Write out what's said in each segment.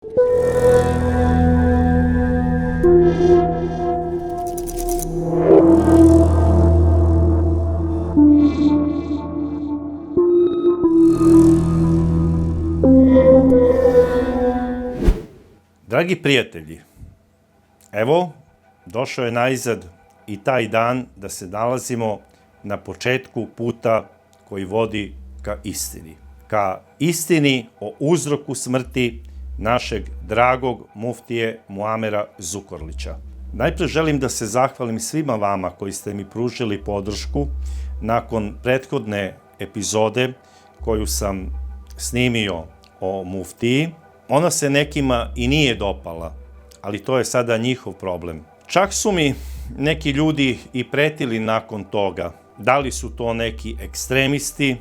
Dragi prijatelji, evo, došao je najzad i taj dan da se nalazimo na početku puta koji vodi ka istini. Ka istini o uzroku smrti našeg dragog muftije Muamera Zukorlića. Najpre želim da se zahvalim svima vama koji ste mi pružili podršku nakon prethodne epizode koju sam snimio o muftiji. Ona se nekima i nije dopala, ali to je sada njihov problem. Čak su mi neki ljudi i pretili nakon toga. Da li su to neki ekstremisti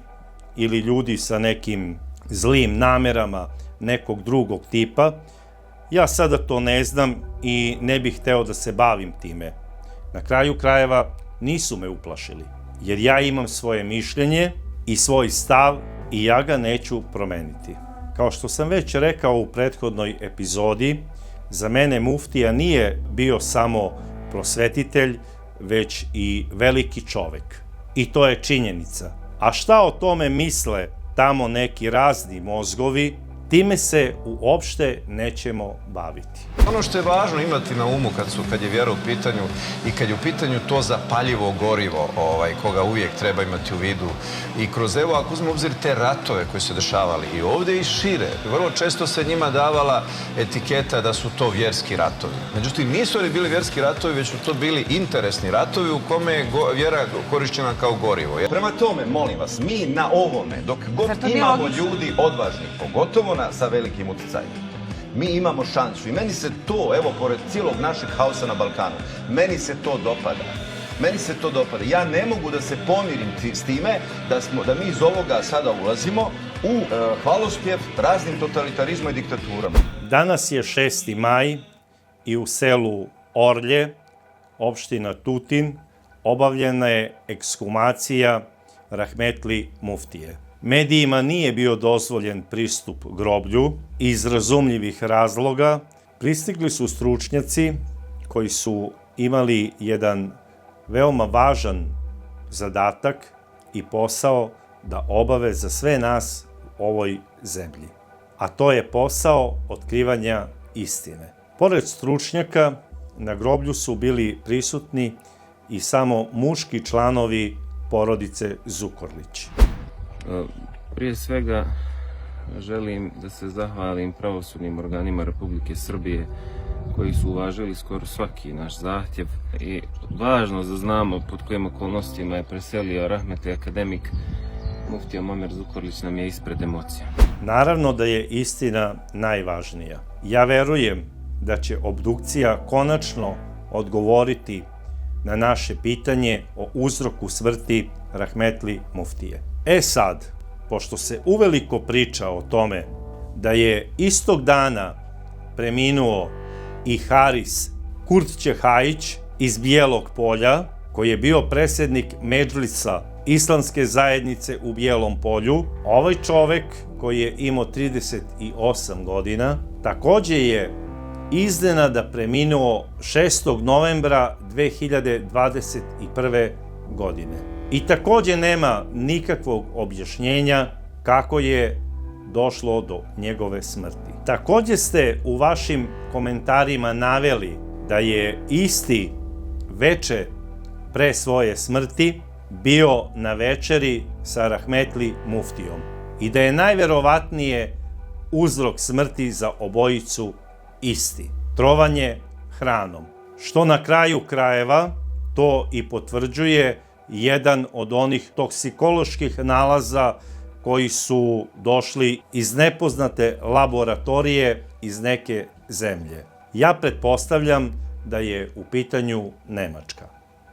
ili ljudi sa nekim zlim namerama nekog drugog tipa, ja sada to ne znam i ne bih hteo da se bavim time. Na kraju krajeva nisu me uplašili, jer ja imam svoje mišljenje i svoj stav i ja ga neću promeniti. Kao što sam već rekao u prethodnoj epizodi, za mene muftija nije bio samo prosvetitelj, već i veliki čovek. I to je činjenica. A šta o tome misle tamo neki razni mozgovi, time se uopšte nećemo baviti. Ono što je važno imati na umu kad je vjera u pitanju i kad je u pitanju to zapaljivo gorivo koga uvijek treba imati u vidu i kroz evo ako uzmemo obzir te ratove koji se dešavali i ovdje i šire, vrlo često se njima davala etiketa da su to vjerski ratovi. Međutim, nisu oni bili vjerski ratovi, već su to bili interesni ratovi u kome je vjera korišćena kao gorivo. Prema tome, molim vas, mi na ovome, dok god imamo ljudi odvažni, pogotovo sa velikim utjecajem, mi imamo šansu i meni se to, evo, pored cijelog našeg haosa na Balkanu, meni se to dopada. Ja ne mogu da se pomirim s time da mi iz ovoga sada ulazimo u hvalospjev raznim totalitarizmom i diktaturama. Danas je 6. maj i u selu Orlje, opština Tutin, obavljena je ekshumacija rahmetli muftije. Medijima nije bio dozvoljen pristup groblju iz razumljivih razloga. Pristigli su stručnjaci koji su imali jedan veoma važan zadatak i posao da obave za sve nas u ovoj zemlji. A to je posao otkrivanja istine. Pored stručnjaka, na groblju su bili prisutni i samo muški članovi porodice Zukorlić. Prije svega želim da se zahvalim pravosudnim organima Republike Srbije koji su uvažili skoro svaki naš zahtjev i važno da znamo pod kojim okolnostima je preselio rahmetli akademik muftija Muamer Zukorlić nam je ispred emocija. Naravno da je istina najvažnija. Ja verujem da će obdukcija konačno odgovoriti na naše pitanje o uzroku smrti rahmetli muftije. Sad, pošto se uveliko priča o tome da je istog dana preminuo i Haris Kurtćehajić iz Bijelog Polja, koji je bio predsjednik Medžlisa Islamske zajednice u Bijelom Polju, ovaj čovek koji je imao 38 godina, takođe je iznenada preminuo 6. novembra 2021. godine. I takođe nema nikakvog objašnjenja kako je došlo do njegove smrti. Takođe ste u vašim komentarima naveli da je isti veče pre svoje smrti bio na večeri sa rahmetli muftijom i da je najverovatnije uzrok smrti za obojicu isti, trovanje hranom. Što na kraju krajeva to i potvrđuje jedan od onih toksikoloških nalaza koji su došli iz nepoznate laboratorije iz neke zemlje. Ja pretpostavljam da je u pitanju Nemačka.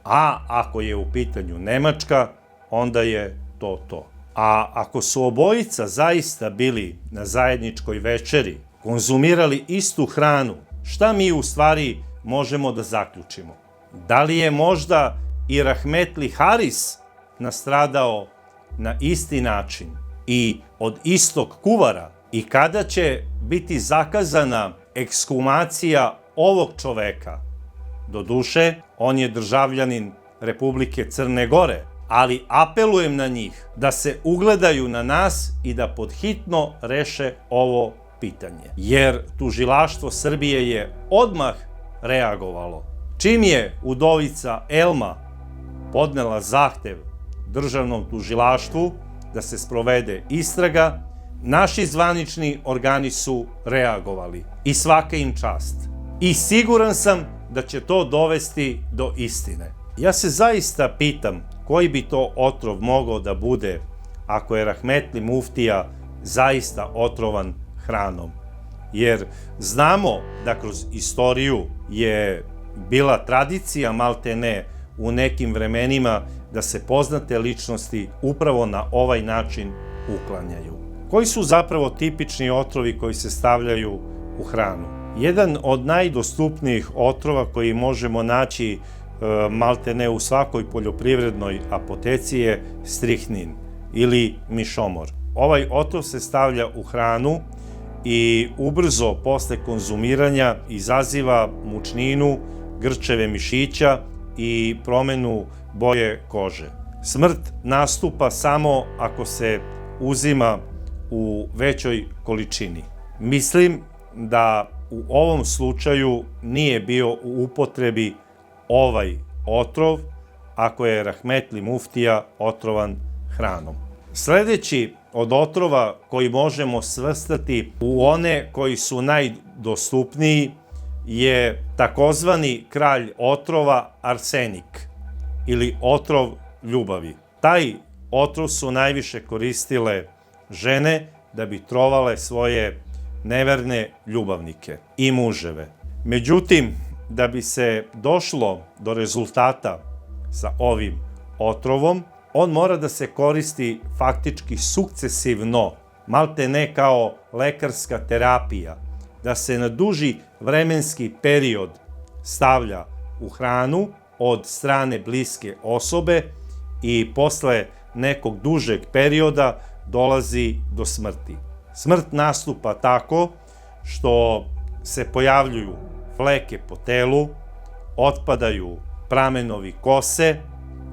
A ako je u pitanju Nemačka, onda je to. A ako su obojica zaista bili na zajedničkoj večeri, konzumirali istu hranu, šta mi u stvari možemo da zaključimo? Da li je možda i rahmetli Haris nastradao na isti način i od istog kuvara? i kada će biti zakazana ekshumacija ovog čoveka. Doduše, on je državljanin Republike Crne Gore, ali apelujem na njih da se ugledaju na nas i da podhitno reše ovo pitanje. Jer tužilaštvo Srbije je odmah reagovalo. Čim je udovica Elma podnela zahtev državnom tužilaštvu da se sprovede istraga, naši zvanični organi su reagovali i svaka im čast. I siguran sam da će to dovesti do istine. Ja se zaista pitam koji bi to otrov mogao da bude ako je rahmetli muftija zaista otrovan hranom. Jer znamo da kroz istoriju je bila tradicija maltene u nekim vremenima da se poznate ličnosti upravo na ovaj način uklanjaju. Koji su zapravo tipični otrovi koji se stavljaju u hranu? Jedan od najdostupnijih otrova koji možemo naći maltene u svakoj poljoprivrednoj apoteci je strihnin ili mišomor. Ovaj otrov se stavlja u hranu i ubrzo posle konzumiranja izaziva mučninu, grčeve mišića i promenu boje kože. Smrt nastupa samo ako se uzima u većoj količini. Mislim da u ovom slučaju nije bio u upotrebi ovaj otrov ako je rahmetli muftija otrovan hranom. Sledeći od otrova koji možemo svrstati u one koji su najdostupniji je takozvani kralj otrova arsenik ili otrov ljubavi. Taj otrov su najviše koristile žene da bi trovale svoje neverne ljubavnike i muževe. Međutim, da bi se došlo do rezultata sa ovim otrovom, on mora da se koristi faktički sukcesivno, malte ne kao lekarska terapija, da se na duži vremenski period stavlja u hranu od strane bliske osobe i posle nekog dužeg perioda dolazi do smrti. Smrt nastupa tako što se pojavljuju fleke po telu, otpadaju pramenovi kose,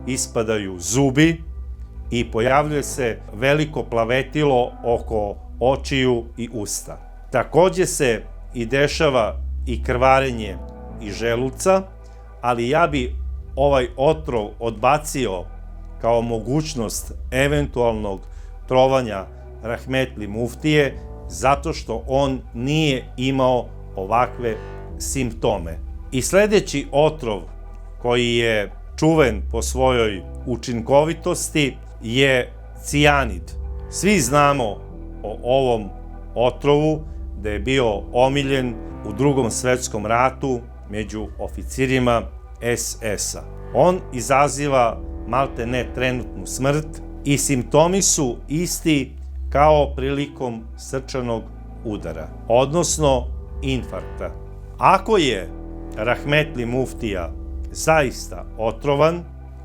ispadaju zubi i pojavljuje se veliko plavetilo oko očiju i usta. Takođe se i dešava i krvarenje i želuca, ali ja bi ovaj otrov odbacio kao mogućnost eventualnog trovanja rahmetli muftije zato što on nije imao ovakve simptome. I sledeći otrov koji je čuven po svojoj učinkovitosti je cijanid. Svi znamo o ovom otrovu da je bio omiljen u Drugom svetskom ratu među oficirima SS-a. On izaziva malte ne trenutnu smrt i simptomi su isti kao prilikom srčanog udara, odnosno infarkta. Ako je rahmetli muftija zaista otrovan,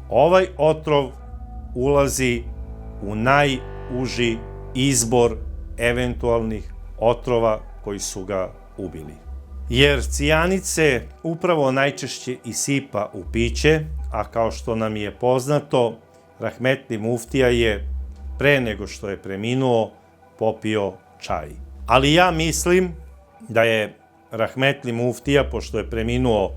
ovaj otrov ulazi u najuži izbor eventualnih otrova koji su ga ubili. Jer cijanid se upravo najčešće isipa u piće, a kao što nam je poznato, rahmetli muftija je pre nego što je preminuo popio čaj. Ali ja mislim da je rahmetli muftija, pošto je preminuo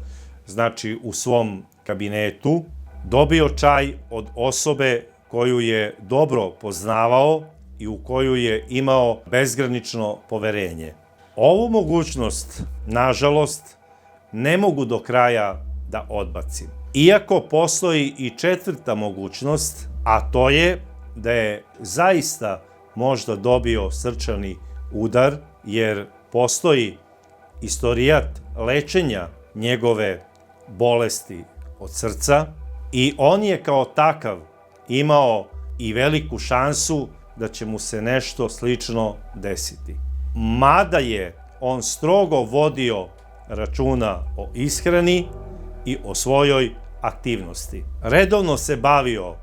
znači u svom kabinetu, dobio čaj od osobe koju je dobro poznavao i u koju je imao bezgranično poverenje. Ovu mogućnost, nažalost, ne mogu do kraja da odbacim. Iako postoji i četvrta mogućnost, a to je da je zaista možda dobio srčani udar, jer postoji istorijat lečenja njegove bolesti od srca i on je kao takav imao i veliku šansu da će mu se nešto slično desiti. Mada je on strogo vodio računa o ishrani i o svojoj aktivnosti. Redovno se bavio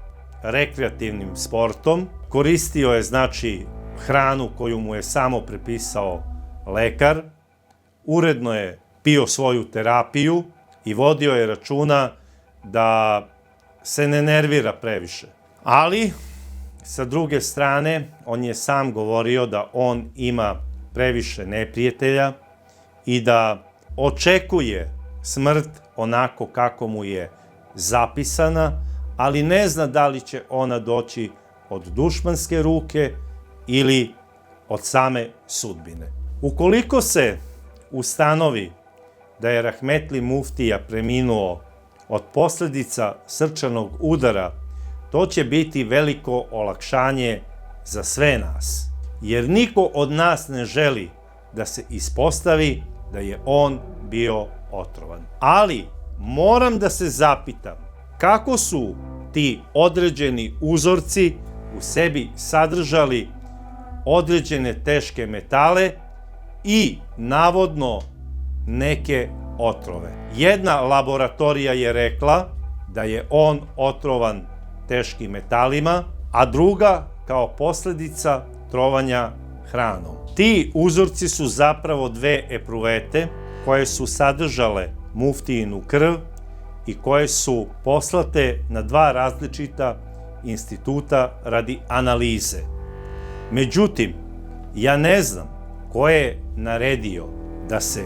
rekreativnim sportom, koristio je znači hranu koju mu je samo prepisao lekar, uredno je pio svoju terapiju i vodio je računa da se ne nervira previše. Ali, sa druge strane, on je sam govorio da on ima previše neprijatelja i da očekuje smrt onako kako mu je zapisana, ali ne zna da li će ona doći od dušmanske ruke ili od same sudbine. Ukoliko se ustanovi da je rahmetli muftija preminuo od posljedica srčanog udara, to će biti veliko olakšanje za sve nas, jer niko od nas ne želi da se ispostavi da je on bio otrovan. Ali moram da se zapitam kako su ti određeni uzorci u sebi sadržali određene teške metale i navodno neke otrove. Jedna laboratorija je rekla da je on otrovan teškim metalima, a druga kao posljedica trovanja hranom. Ti uzorci su zapravo dve epruvete koje su sadržale muftijinu krv i koje su poslate na dva različita instituta radi analize. Međutim, ja ne znam ko je naredio da se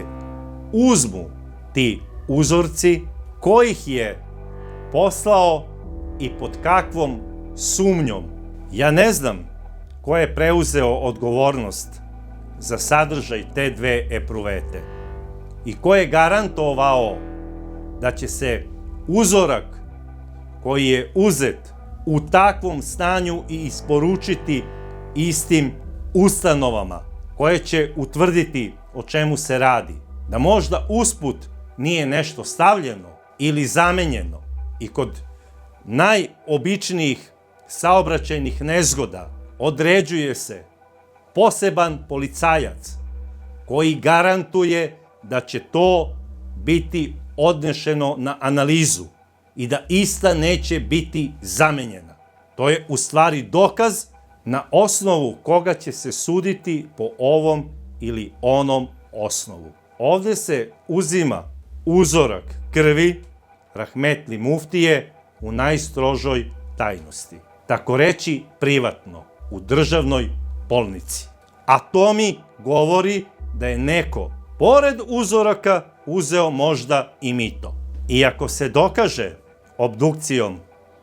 uzmu ti uzorci, ko ih je poslao i pod kakvom sumnjom. Ja ne znam ko je preuzeo odgovornost za sadržaj te dve epruvete i ko je garantovao da će se uzorak koji je uzet u takvom stanju i isporučiti istim ustanovama koje će utvrditi o čemu se radi. Da možda usput nije nešto stavljeno ili zamenjeno i kod najobičnijih saobraćajnih nezgoda određuje se poseban policajac koji garantuje da će to biti odnešeno na analizu i da ista neće biti zamenjena. To je u stvari dokaz na osnovu koga će se suditi po ovom ili onom osnovu. Ovdje se uzima uzorak krvi rahmetli muftije u najstrožoj tajnosti. Tako reći privatno, u državnoj bolnici. A to mi govori da je neko, pored uzoraka, uzeo možda i mito. I ako se dokaže obdukcijom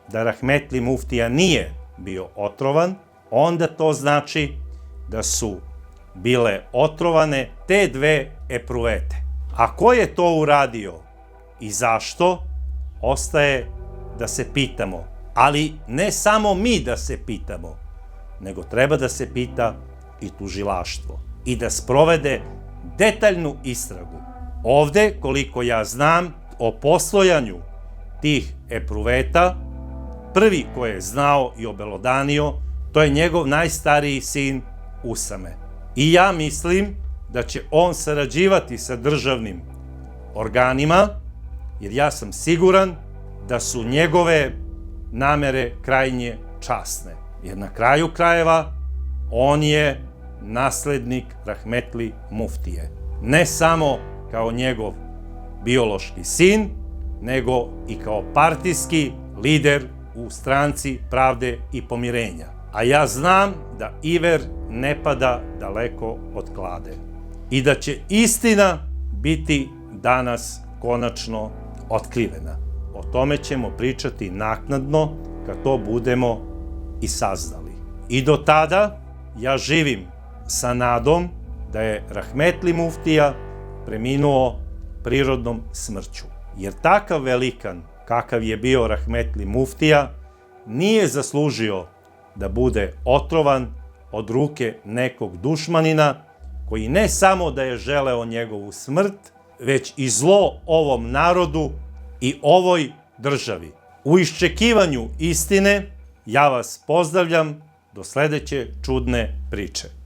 da rahmetli muftija nije bio otrovan, onda to znači da su bile otrovane te dve epruvete. A ko je to uradio i zašto, ostaje da se pitamo. Ali ne samo mi da se pitamo, nego treba da se pita i tužilaštvo i da sprovede detaljnu istragu. Ovde, koliko ja znam, o poslojanju tih epruveta, prvi ko je znao i obelodanio, to je njegov najstariji sin Usame. I ja mislim da će on sarađivati sa državnim organima, jer ja sam siguran da su njegove namere krajnje časne. Jer na kraju krajeva on je naslednik rahmetli muftije. Ne samo kao njegov biološki sin, nego i kao partijski lider u stranci Pravde i pomirenja. A ja znam da iver ne pada daleko od klade. I da će istina biti danas konačno otkrivena. O tome ćemo pričati naknadno kad to budemo i saznali. I do tada ja živim sa nadom da je rahmetli muftija preminuo prirodnom smrću. Jer takav velikan kakav je bio rahmetli muftija nije zaslužio da bude otrovan od ruke nekog dušmanina koji ne samo da je želeo njegovu smrt, već i zlo ovom narodu i ovoj državi. U iščekivanju istine ja vas pozdravljam do sledeće čudne priče.